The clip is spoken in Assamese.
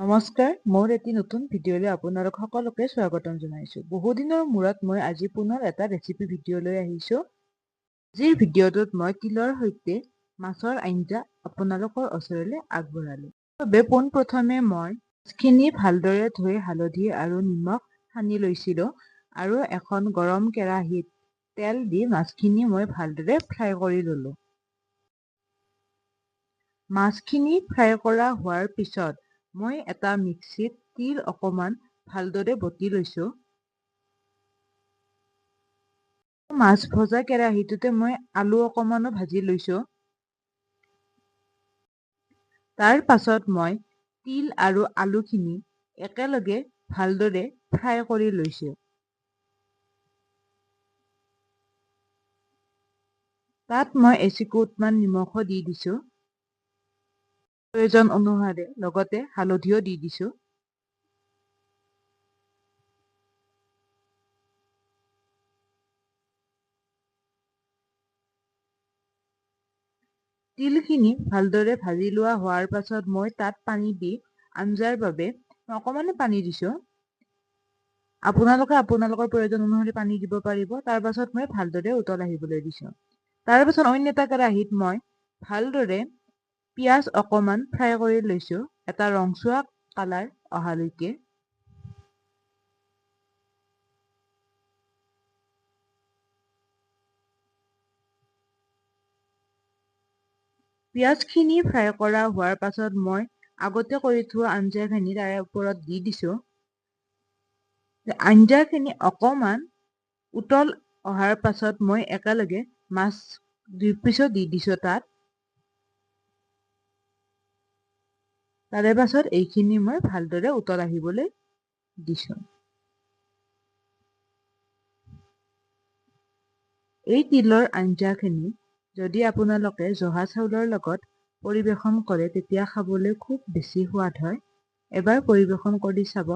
নমস্কাৰ, মোৰ এটি নতুন ভিডিঅ'লৈ আপোনালোক সকলোকে স্বাগতম জনাইছোঁ। বহুদিনৰ মূৰত মই আজি পুনৰ এটা ৰেচিপি ভিডিঅ' লৈ আহিছোঁ। আজিৰ ভিডিঅ'টোত মই তিলৰ সৈতে মাছৰ আঞ্জা আপোনালোকৰ ওচৰলৈ আগবঢ়ালোঁ। বাবে পোনপ্ৰথমে মই মাছখিনি ভালদৰে ধুই হালধি আৰু নিমখ সানি লৈছিলোঁ আৰু এখন গৰম কেৰাহীত তেল দি মাছখিনি মই ভালদৰে ফ্ৰাই কৰি ল'লোঁ। মাছখিনি ফ্ৰাই কৰা হোৱাৰ পিছত মই এটা মিক্সিত তিল অকমান ভালদৰে বটি লৈছোঁ। মাছ ভজা কেৰাহীটোতে মই আলু অকমানো ভাজি লৈছোঁ। তাৰ পাছত মই তিল আৰু আলুখিনি একেলগে ভালদৰে ফ্ৰাই কৰি লৈছোঁ। তাত মই এচিকুটমান নিমখো দি দিছোঁ। প্ৰয়োজন অনুসাৰে লগতে হালধিও দি দিছোঁ। তিলখিনি ভালদৰে ভাজি লোৱা হোৱাৰ পাছত মই তাত পানী দি আঞ্জাৰ বাবে অকমানে পানী দিছোঁ। আপোনালোকে আপোনালোকৰ প্ৰয়োজন অনুসৰি পানী দিব পাৰিব। তাৰ পাছত মই ভালদৰে উতল আহিবলৈ দিছোঁ। তাৰ পাছত অন্য এটা কেৰাহীত মই ভালদৰে পিঁয়াজ অকমান ফ্ৰাই কৰি লৈছোঁ এটা ৰংচোৱা কালাৰ অহালৈকে। পিঁয়াজখিনি ফ্ৰাই কৰা হোৱাৰ পাছত মই আগতে কৰি থোৱা আঞ্জাখিনি তাৰে ওপৰত দি দিছোঁ। আঞ্জাখিনি অকমান উতল অহাৰ পাছত মই একেলগে মাছ 2 পিচো দি দিছোঁ তাত। তাৰে পাছত এইখিনি মই ভালদৰে উতল আহিবলৈ দিছোঁ। এই তিলৰ আঞ্জাখিনি যদি আপোনালোকে জহা চাউলৰ লগত পৰিৱেশন কৰে তেতিয়া খাবলৈ খুব বেছি সোৱাদ হয়। এবাৰ পৰিৱেশন কৰি চাব।